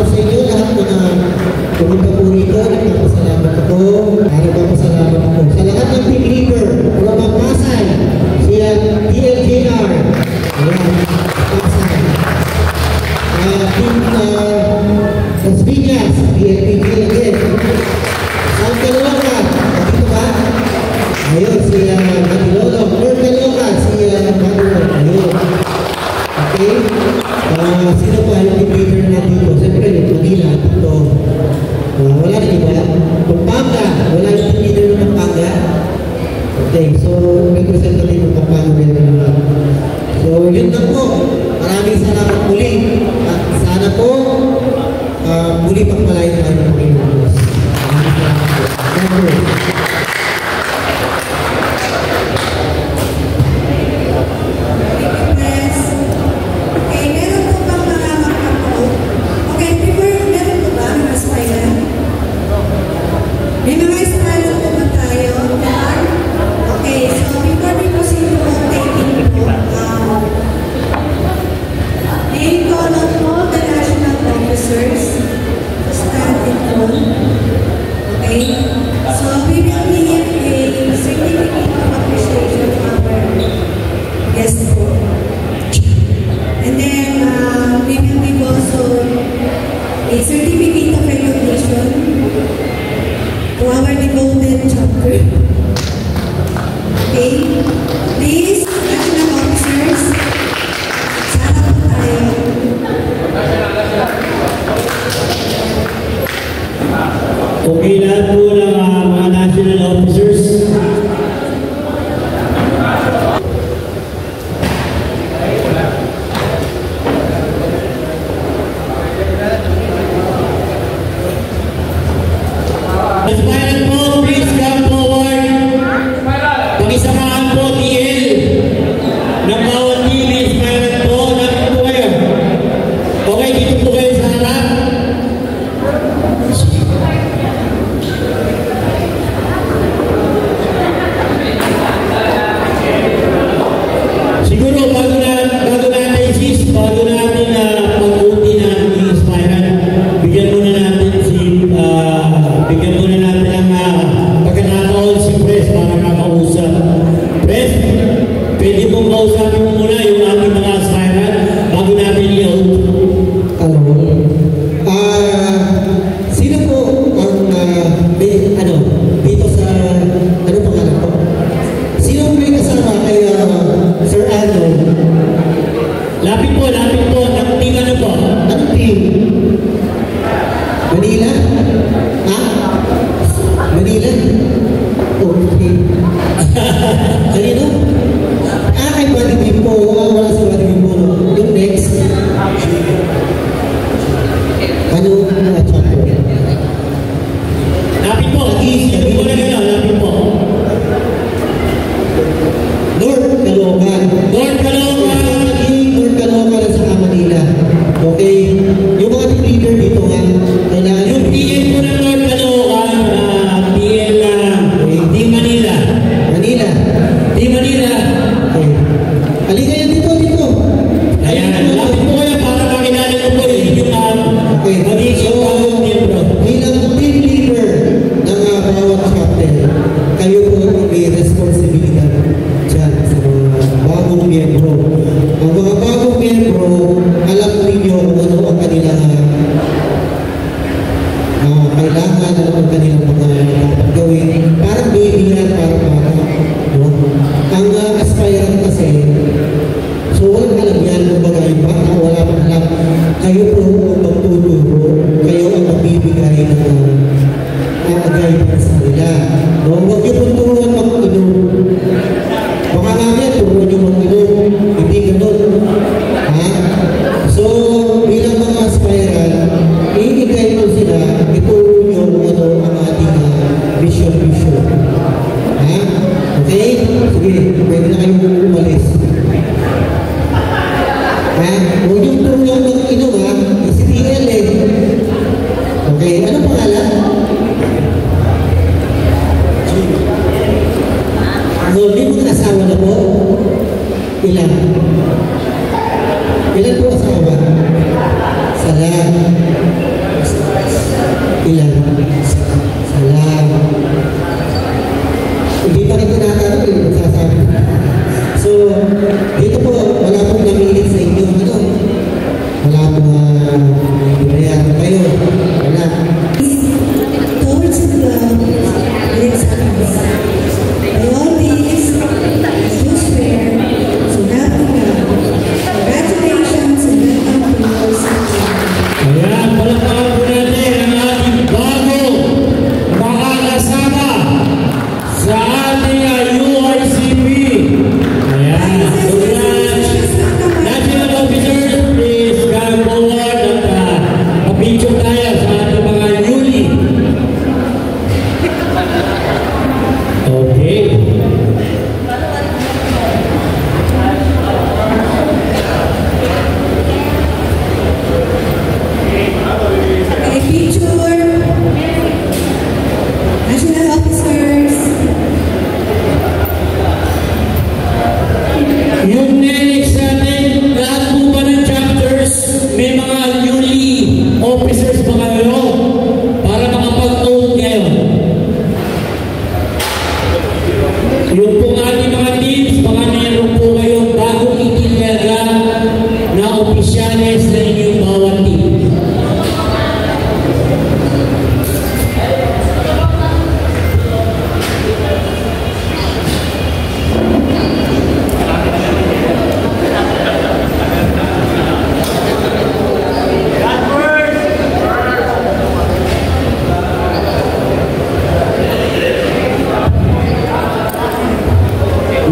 sa inyo lahat na pumunta po rito. Nagpapasalamat ako. Nagpapasalamat ako. Sa lahat ng team leader, from Pasay, siya DLJR. Ayan, Pasay. Team Las Piñas, DLPG again. San Caloocan, dito ba? Ayun, siya Matilolo. North Caloocan, siya Matilolo. Ayun. Okay? Sino pa yung team leader na dito? Siyempre, yung Manila, dito. Wala na iba. Pampanga, wala yung team leader ng Pampanga. Okay, so representative ng Pampanga. So, yun lang po. Maraming salamat muli. At sana po, muli pagpalain tayo ng Panginoon. Maraming salamat po. Okay, lahat po ng mga national officers. Aspiran po, please come forward. Pag-isamahan po, TL. Ng bawat team, aspiran po. Nakit po kayo. Okay, dito po kayo sa harap. Siguro bago natin pag-uti na ang inspiran, bigyan muna natin ang pagkakataon si Pres para makausap. Pres, pwede mong kausapin mo muna yung ating mga aspiran bago natin i-out. Sino po ang dito sa ano pangalan po? Sino may kasama kay Sir Arnold? Lapit po. Anong team ano po? Anong team? Manila? Ha? Manila? Okay. Kanino? Kay Buddy Team po. Wala sa Buddy Team po. Yung next. Ano? Lapit po. Hindi mo na gano'n. Lapit po. North Caloocan. North Caloocan at saka Manila. Okay? Yung mga team leader dito nga, kailangan yung PM po ng North Caloocan, PM Team Manila. Team Manila. Okay. Halika yan dito. Ayan, lapit po kayo para makilala ko po yung okay. magiging bagong membro. Bilang team leader ng bawat chapter, kayo po may responsibilidad dyan sa mga bagong miyembro. Ang mga bagong miyembro, alam ninyo kung ano ang kanilang kailangan, ano ang kanilang mga dapat gawin. Parang baby yan, parang. No? Ang aspirant kasi, so walang alam yan, kumbaga yung bata, wala pang alam. Kayo po ang magtuturo, kayo ang magbibigay ng guidance sa nila. No? Huwag niyo po turuan mag-inom. Baka namin, turuan niyo mag-inom. Hindi ganun. Ha? So, bilang mga aspirant, i-guide mo sila, ituro niyo ano ang ating vision. Ha? Okay? Sige, pwede na kayong umalis. Ha? Huwag yung turuan mag-inom ha? STL eh. Okay, ano pangalan? Hindi mo nasawa na po? Ilan? Ilan po asawa? Salam. Ilan? Salam. Hindi pa rin tinatanong eh, magsasabi. So, dito po, wala pong namilit sa inyo. Ano? Wala pong pinayari kayo. Wala. Towards the love, let's us. By all means, do swear to love the God. Congratulations and welcome to your city. Ayan, palakpakan po natin ang ating bago makakasama sa ating URCP. Ayan, congrats. National officers, please come forward at mapicture tayo sa ating mga newly. Okay. Okay, picture. National officers. Yung next natin, lahat po ba ng chapters, may mga newly officers ba kayo para makapag-oath kayo? Yung po ating mga teams, mga meron po kayong bagong itinalaga na opisyalis na inyong bawat team.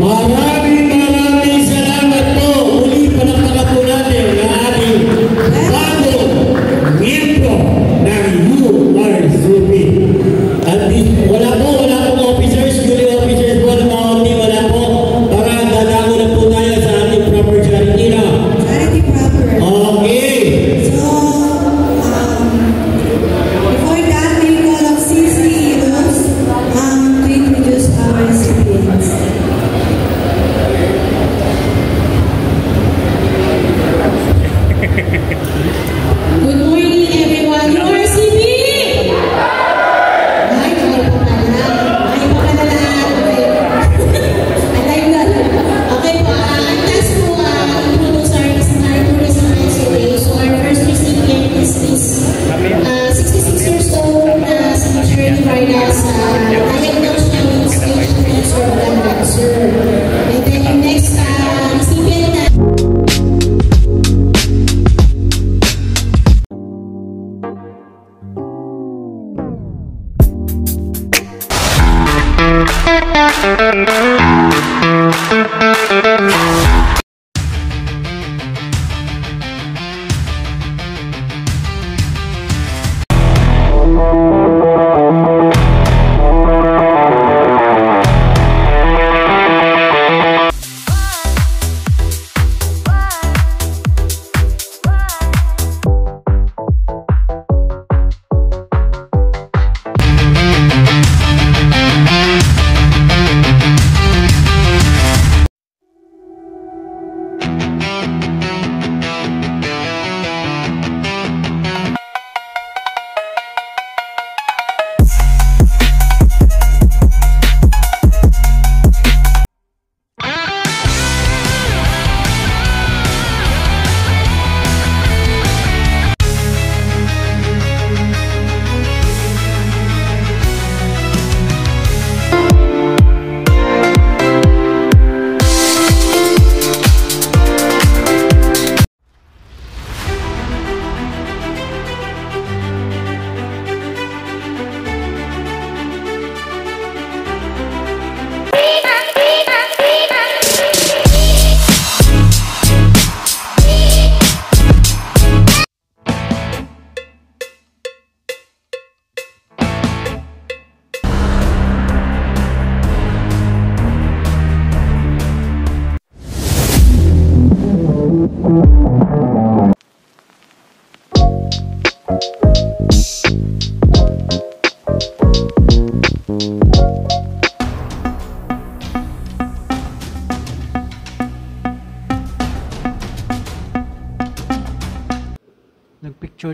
Maraming salamat po. Muli palakpakan po natin ang ating bagong miyembro ng URCP. At wala po officers, newly officers po ng mga team, wala po. Para dadako na po tayo sa ating proper charity na. Charity proper. Okay. So, before that, we call up CCEOs to introduce our recipients. Good morning, everyone. URCP! Ay, mahal pa pala. Mahal pa pala lahat. Alive na. Okay po, ang task po, introduce our tourism today. So, our first recipient is this 66 years old na si Shirley Vargas. Diagnosed siya with stage 2 cervical cancer. And then, yung next recipient na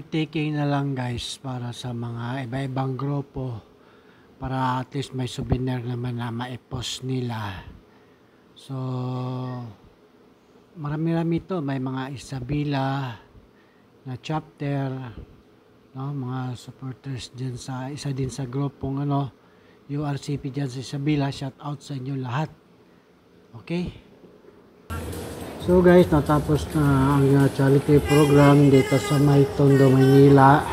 taking na lang guys para sa mga iba-ibang grupo para at least may souvenir naman na maipost nila. So marami-rami to, may mga Isabela na chapter, no, mga supporters dyan sa isa din sa grupong URCP dyan sa Isabela. Shout out sa inyo lahat. Okay? So guys, natapos na ang charity program dito sa May Tondo, Maynila.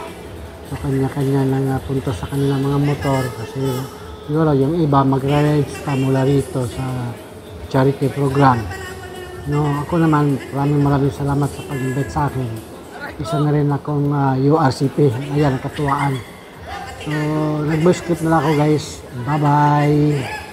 So kanya-kanya nang punta sa kanilang mga motor kasi siguro yung iba mag-rides pa mula rito sa charity program. No, ako naman maraming salamat sa pag-invite sa akin. Isa na rin akong URCP. Ayan, katuwaan. So nag-voice clip na lang ako guys. Bye-bye!